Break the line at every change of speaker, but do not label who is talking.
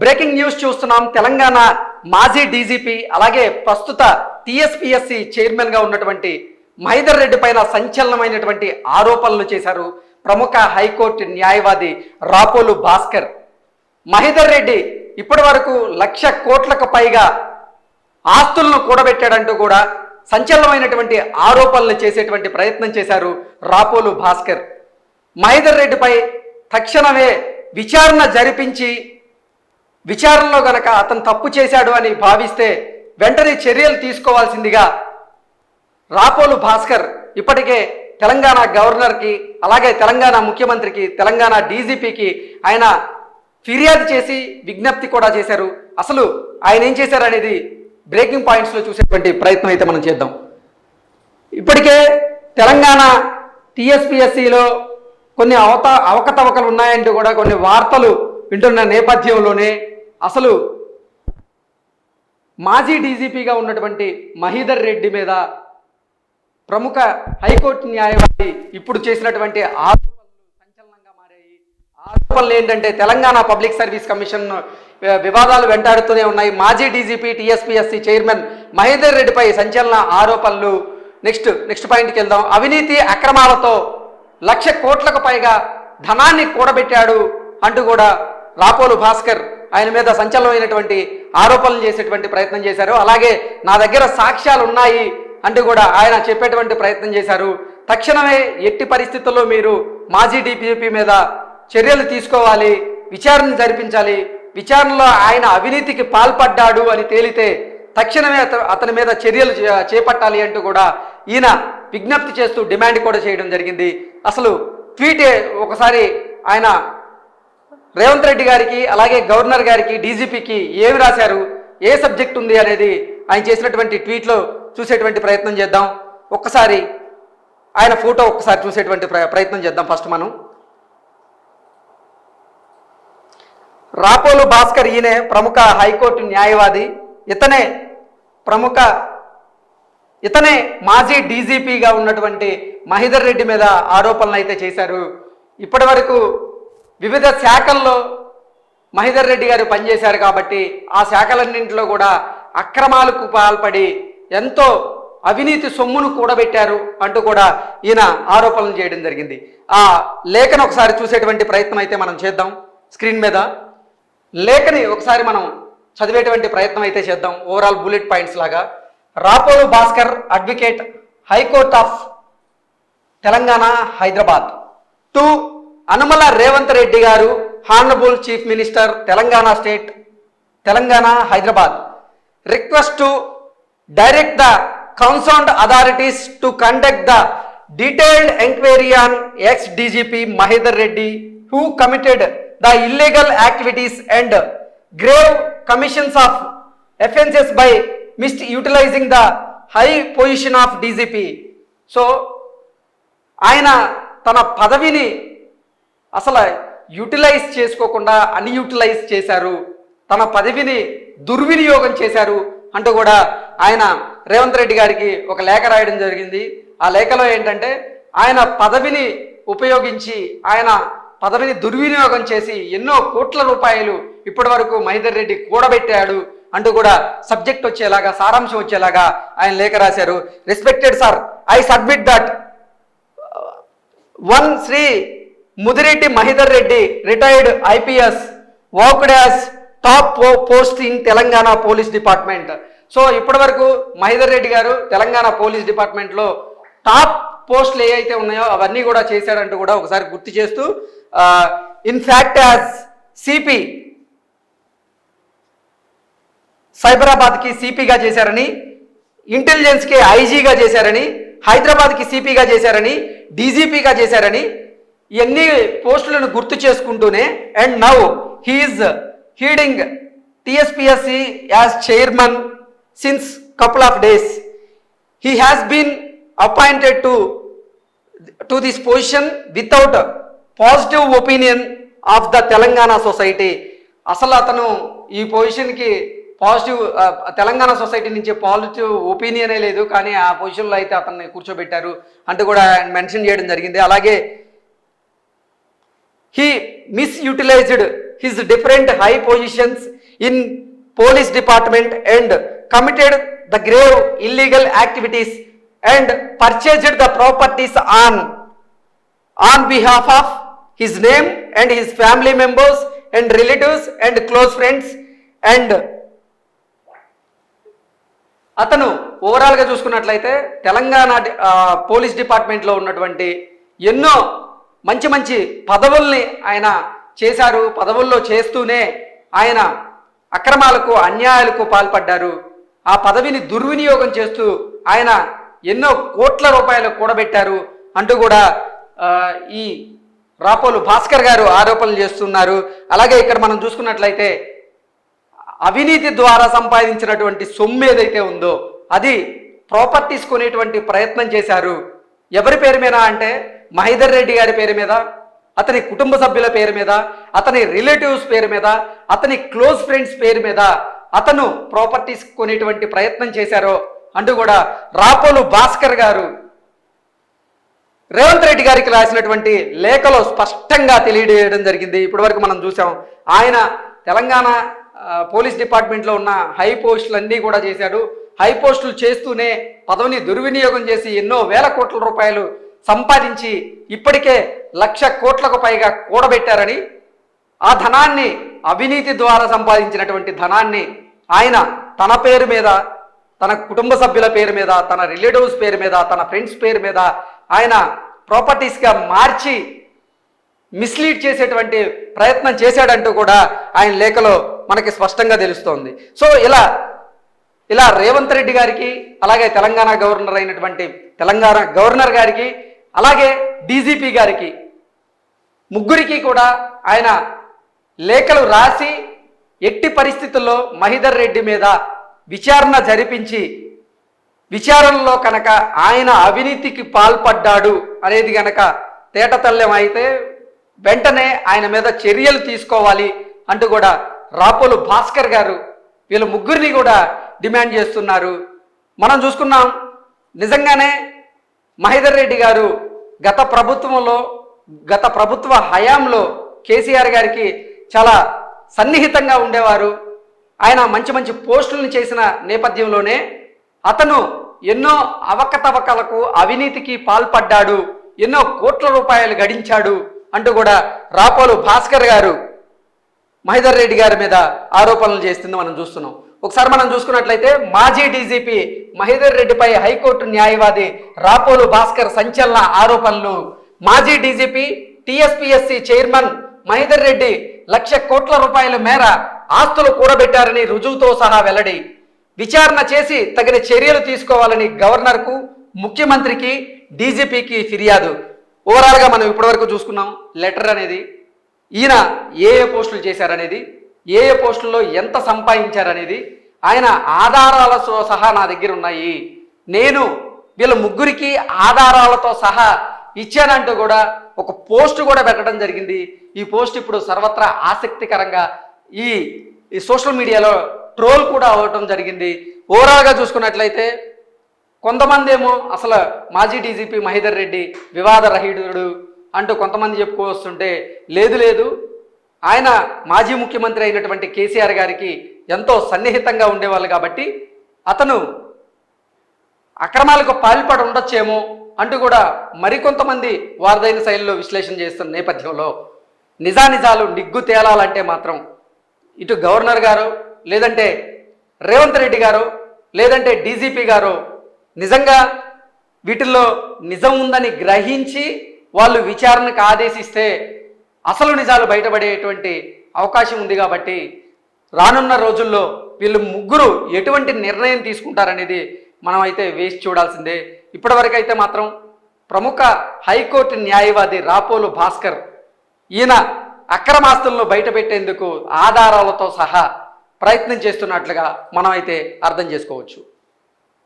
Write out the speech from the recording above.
Breaking news చూస్తున్నాం. తెలంగాణ మాజీ DGP అలాగే ప్రస్తుత టీఎస్పీఎస్సీ చైర్మన్ గా ఉన్నటువంటి మహేదర్ రెడ్డి పైన సంచలనమైనటువంటి ఆరోపణలు చేశారు ప్రముఖ హైకోర్టు న్యాయవాది రాపోలు భాస్కర్. మహేదర్ రెడ్డి ఇప్పటి వరకు 1,00,000 కోట్లకు పైగా ఆస్తులను కూడబెట్టాడంటూ కూడా సంచలనమైనటువంటి ఆరోపణలు చేసేటువంటి ప్రయత్నం చేశారు రాపోలు భాస్కర్. మహేదర్ రెడ్డిపై తక్షణమే విచారణ జరిపించి విచారణలో గనక అతను తప్పు చేశాడు అని భావిస్తే వెంటనే చర్యలు తీసుకోవాల్సిందిగా రాపోలు భాస్కర్ ఇప్పటికే తెలంగాణ గవర్నర్కి అలాగే తెలంగాణ ముఖ్యమంత్రికి తెలంగాణ డీజీపీకి ఆయన ఫిర్యాదు చేసి విజ్ఞప్తి కూడా చేశారు. అసలు ఆయన ఏం చేశారు అనేది బ్రేకింగ్ పాయింట్స్లో చూసేటువంటి ప్రయత్నం అయితే మనం చేద్దాం. ఇప్పటికే తెలంగాణ టీఎస్పీఎస్సీలో కొన్ని అవకతవకలు ఉన్నాయంటూ కూడా కొన్ని వార్తలు వింటున్న నేపథ్యంలోనే అసలు మాజీ డీజీపీగా ఉన్నటువంటి మహేదర్ రెడ్డి మీద ప్రముఖ హైకోర్టు న్యాయవాది ఇప్పుడు చేసినటువంటి ఆరోపణలు సంచలనంగా మారాయి. ఆరోపణలు ఏంటంటే తెలంగాణ పబ్లిక్ సర్వీస్ కమిషన్ వివాదాలు వెంటాడుతూనే ఉన్నాయి. మాజీ డీజీపీ టీఎస్పీఎస్సీ చైర్మన్ మహేదర్ రెడ్డిపై సంచలన ఆరోపణలు. నెక్స్ట్ పాయింట్కి వెళ్దాం. అవినీతి అక్రమాలతో 1,00,000 కోట్లకు పైగా ధనాన్ని కూడబెట్టాడు అంటూ కూడా రాపోలు భాస్కర్ ఆయన మీద సంచలనమైనటువంటి ఆరోపణలు చేసేటువంటి ప్రయత్నం చేశారు. అలాగే నా దగ్గర సాక్ష్యాలు ఉన్నాయి అంటూ కూడా ఆయన చెప్పేటువంటి ప్రయత్నం చేశారు. తక్షణమే ఎట్టి పరిస్థితుల్లో మీరు మాజీ డీజీపీ మీద చర్యలు తీసుకోవాలి, విచారణ జరిపించాలి. విచారణలో ఆయన అవినీతికి పాల్పడ్డాడు అని తేలితే తక్షణమే అతని మీద చర్యలు చేపట్టాలి అంటూ కూడా ఈయన విజ్ఞప్తి చేస్తూ డిమాండ్ కూడా చేయడం జరిగింది. అసలు ట్వీట్ ఒకసారి ఆయన రేవంత్ రెడ్డి గారికి అలాగే గవర్నర్ గారికి డీజీపీకి ఏమి రాశారు, ఏ సబ్జెక్ట్ ఉంది అనేది ఆయన చేసినటువంటి ట్వీట్లో చూసేటువంటి ప్రయత్నం చేద్దాం. ఒక్కసారి ఆయన ఫోటో ఒక్కసారి చూసేటువంటి ప్రయత్నం చేద్దాం. ఫస్ట్ మనం రాపోలు భాస్కర్ ఈయనే ప్రముఖ హైకోర్టు న్యాయవాది. ఇతనే మాజీ డీజీపీగా ఉన్నటువంటి మహేదర్ రెడ్డి మీద ఆరోపణలు అయితే చేశారు. ఇప్పటి వరకు వివిధ శాఖల్లో మహేదర్ రెడ్డి గారు పనిచేశారు కాబట్టి ఆ శాఖలన్నింటిలో కూడా అక్రమాలకు పాల్పడి ఎంతో అవినీతి సొమ్మును కూడబెట్టారు అంటూ కూడా ఈయన ఆరోపణలు చేయడం జరిగింది. ఆ లేఖను ఒకసారి చూసేటువంటి ప్రయత్నం అయితే మనం చేద్దాం. స్క్రీన్ మీద లేఖని ఒకసారి మనం చదివేటువంటి ప్రయత్నం అయితే చేద్దాం. ఓవరాల్ బుల్లెట్ పాయింట్స్ లాగా. Rapolu Bhaskar, advocate, high court of Telangana, Hyderabad. To Anumula Revanth Reddy గారు, honourable chief minister, Telangana state, Telangana, Hyderabad. Request to direct the concerned authorities to conduct the detailed inquiry on ex-DGP Mahedar Reddy, who committed the illegal activities and grave commissions of offences by misutilizing the high position of DGP. So, ఆయన తన పదవిని అసలు utilise చేసుకోకుండా అన్యూటిలైజ్ చేశారు, తన పదవిని దుర్వినియోగం చేశారు అంటూ కూడా ఆయన రేవంత్ రెడ్డి గారికి ఒక లేఖ రాయడం జరిగింది. ఆ లేఖలో ఏంటంటే ఆయన పదవిని ఉపయోగించి ఆయన పదవిని దుర్వినియోగం చేసి ఎన్నో కోట్ల రూపాయలు ఇప్పటి వరకు మహేదర్ రెడ్డి కూడబెట్టాడు అంటూ కూడా సబ్జెక్ట్ వచ్చేలాగా, సారాంశం వచ్చేలాగా ఆయన లేఖ రాశారు. Respected sir, I submit that one Shri Mudireddy Mahender Reddy, retired IPS, worked as top post in Telangana police department. So ఇప్పటి వరకు మహేదర్ రెడ్డి గారు తెలంగాణ పోలీస్ డిపార్ట్మెంట్లో టాప్ పోస్టులు ఏవైతే ఉన్నాయో అవన్నీ కూడా చేశాడంటూ కూడా ఒకసారి గుర్తు చేస్తూ ఇన్ఫ్యాక్ట్ యాజ్ సిపి, సైబరాబాద్కి సిపిగా చేశారని, ఇంటెలిజెన్స్కి ఐజీగా చేశారని, హైదరాబాద్కి సిపిగా చేశారని, డీజీపీగా చేశారని ఇవన్నీ పోస్టులను గుర్తు చేసుకుంటూనే and now he is heading TSPSC as chairman since couple of days. He has been appointed to this position without positive opinion of the Telangana society. అసలు అతను ఈ పొజిషన్కి పాజిటివ్ తెలంగాణ సొసైటీ నుంచి పాజిటివ్ ఒపీనియనే లేదు, కానీ ఆ పొజిషన్లో అయితే అతన్ని కూర్చోబెట్టారు అంటూ కూడా మెన్షన్ చేయడం జరిగింది. అలాగే he misutilized his different high positions in police department and committed the grave illegal activities and purchased the properties on behalf of his name and his family members and relatives and close friends. And అతను ఓవరాల్గా చూసుకున్నట్లయితే Telangana police డిపార్ట్మెంట్లో ఉన్నటువంటి ఎన్నో మంచి మంచి పదవుల్ని ఆయన చేశారు. పదవుల్లో చేస్తూనే ఆయన అక్రమాలకు అన్యాయాలకు పాల్పడ్డారు. ఆ పదవిని దుర్వినియోగం చేస్తూ ఆయన ఎన్నో కోట్ల రూపాయలు కూడబెట్టారు అంటూ కూడా ఈ రాపోలు భాస్కర్ గారు ఆరోపణలు చేస్తున్నారు. అలాగే ఇక్కడ మనం చూసుకున్నట్లయితే అవినీతి ద్వారా సంపాదించినటువంటి సొమ్ము ఏదైతే ఉందో అది ప్రాపర్టీస్ కొనేటువంటి ప్రయత్నం చేశారు. ఎవరి పేరు మీద అంటే మహేదర్ రెడ్డి గారి పేరు మీద, అతని కుటుంబ సభ్యుల పేరు మీద, అతని రిలేటివ్స్ పేరు మీద, అతని క్లోజ్ ఫ్రెండ్స్ పేరు మీద అతను ప్రాపర్టీస్ కొనేటువంటి ప్రయత్నం చేశారో అంటూ కూడా రాపోలు భాస్కర్ గారు రేవంత్ రెడ్డి గారికి రాసినటువంటి లేఖలో స్పష్టంగా తెలియజేయడం జరిగింది. ఇప్పటి వరకు మనం చూసాం ఆయన తెలంగాణ పోలీస్ డిపార్ట్మెంట్లో ఉన్న హై పోస్టులన్నీ కూడా చేశాడు. హై పోస్టులు చేస్తూనే పదవిని దుర్వినియోగం చేసి ఎన్నో వేల కోట్ల రూపాయలు సంపాదించి ఇప్పటికే 1,00,000 కోట్లకు పైగా కూడబెట్టారని, ఆ ధనాన్ని అవినీతి ద్వారా సంపాదించినటువంటి ధనాన్ని ఆయన తన పేరు మీద, తన కుటుంబ సభ్యుల పేరు మీద, తన రిలేటివ్స్ పేరు మీద, తన ఫ్రెండ్స్ పేరు మీద ఆయన ప్రాపర్టీస్గా మార్చి మిస్లీడ్ చేసేటువంటి ప్రయత్నం చేశాడంటూ కూడా ఆయన లేఖలో మనకి స్పష్టంగా తెలుస్తోంది. సో ఇలా రేవంత్ రెడ్డి గారికి, అలాగే తెలంగాణ గవర్నర్ అయినటువంటి తెలంగాణ గవర్నర్ గారికి, అలాగే డీజీపీ గారికి, ముగ్గురికి కూడా ఆయన లేఖలు రాసి ఎట్టి పరిస్థితుల్లో మహేదర్ రెడ్డి మీద విచారణ జరిపించి, విచారణలో కనుక ఆయన అవినీతికి పాల్పడ్డాడు అనేది కనుక తేటతెల్లం అయితే వెంటనే ఆయన మీద చర్యలు తీసుకోవాలి అంటూ కూడా రాపోలు భాస్కర్ గారు వీళ్ళ ముగ్గురిని కూడా డిమాండ్ చేస్తున్నారు. మనం చూసుకున్నాం, నిజంగానే మహేదర్ రెడ్డి గారు గత ప్రభుత్వ హయాంలో కేసీఆర్ గారికి చాలా సన్నిహితంగా ఉండేవారు. ఆయన మంచి మంచి పోస్టులను చేసిన నేపథ్యంలోనే అతను ఎన్నో అవకతవకలకు అవినీతికి పాల్పడ్డాడు, ఎన్నో కోట్ల రూపాయలు గడించాడు అంటూ కూడా రాపోలు భాస్కర్ గారు మహేదర్ రెడ్డి గారి మీద ఆరోపణలు చేస్తుంది మనం చూస్తున్నాం. ఒకసారి మనం చూసుకున్నట్లయితే మాజీ డీజీపీ మహేదర్ రెడ్డిపై హైకోర్టు న్యాయవాది రాపోలు భాస్కర్ సంచలన ఆరోపణలు. మాజీ DGP TSPSC chairman Mahidhar Reddy 1,00,000 కోట్ల రూపాయల మేర ఆస్తులు కూడబెట్టారని రుజువుతో సహా వెల్లడి. విచారణ చేసి తగిన చర్యలు తీసుకోవాలని గవర్నర్కు, ముఖ్యమంత్రికి, డీజీపీకి ఫిర్యాదు. ఓవరాల్గా మనం ఇప్పటివరకు చూసుకున్నాం లెటర్ అనేది, ఈయన ఏ పోస్టులు చేశారనేది, ఏ పోస్టుల్లో ఎంత సంపాదించారనేది ఆయన ఆధారాలతో సహా నా దగ్గర ఉన్నాయి, నేను వీళ్ళ ముగ్గురికి ఆధారాలతో సహా ఇచ్చానంటూ కూడా ఒక పోస్ట్ కూడా పెట్టడం జరిగింది. ఈ పోస్ట్ ఇప్పుడు సర్వత్రా ఆసక్తికరంగా ఈ సోషల్ మీడియాలో ట్రోల్ కూడా అవ్వటం జరిగింది. ఓవరాల్గా చూసుకున్నట్లయితే కొంతమంది ఏమో అసలు మాజీ డీజీపీ మహేదర్ రెడ్డి వివాదరహితుడు అంటూ కొంతమంది చెప్పుకొస్తుంటే, లేదు ఆయన మాజీ ముఖ్యమంత్రి అయినటువంటి కేసీఆర్ గారికి ఎంతో సన్నిహితంగా ఉండేవాళ్ళు కాబట్టి అతను అక్రమాలకు పాల్పడి ఉండొచ్చేమో అంటూ కూడా మరికొంతమంది వారిదైన శైలిలో విశ్లేషణ చేస్తున్న నేపథ్యంలో నిజానిజాలు నిగ్గు తేలాలంటే మాత్రం ఇటు గవర్నర్ గారు, లేదంటే రేవంత్ రెడ్డి గారు, లేదంటే డీజీపీ గారు నిజంగా వీటిల్లో నిజం ఉందని గ్రహించి వాళ్ళు విచారణకు ఆదేశిస్తే అసలు నిజాలు బయటపడేటువంటి అవకాశం ఉంది. కాబట్టి రానున్న రోజుల్లో వీళ్ళు ముగ్గురు ఎటువంటి నిర్ణయం తీసుకుంటారనేది మనమైతే వేసి చూడాల్సిందే. ఇప్పటివరకు అయితే మాత్రం ప్రముఖ హైకోర్టు న్యాయవాది రాపోలు భాస్కర్ ఈయన అక్రమాస్తులను బయటపెట్టేందుకు ఆధారాలతో సహా ప్రయత్నం చేస్తున్నట్లుగా మనమైతే అర్థం చేసుకోవచ్చు.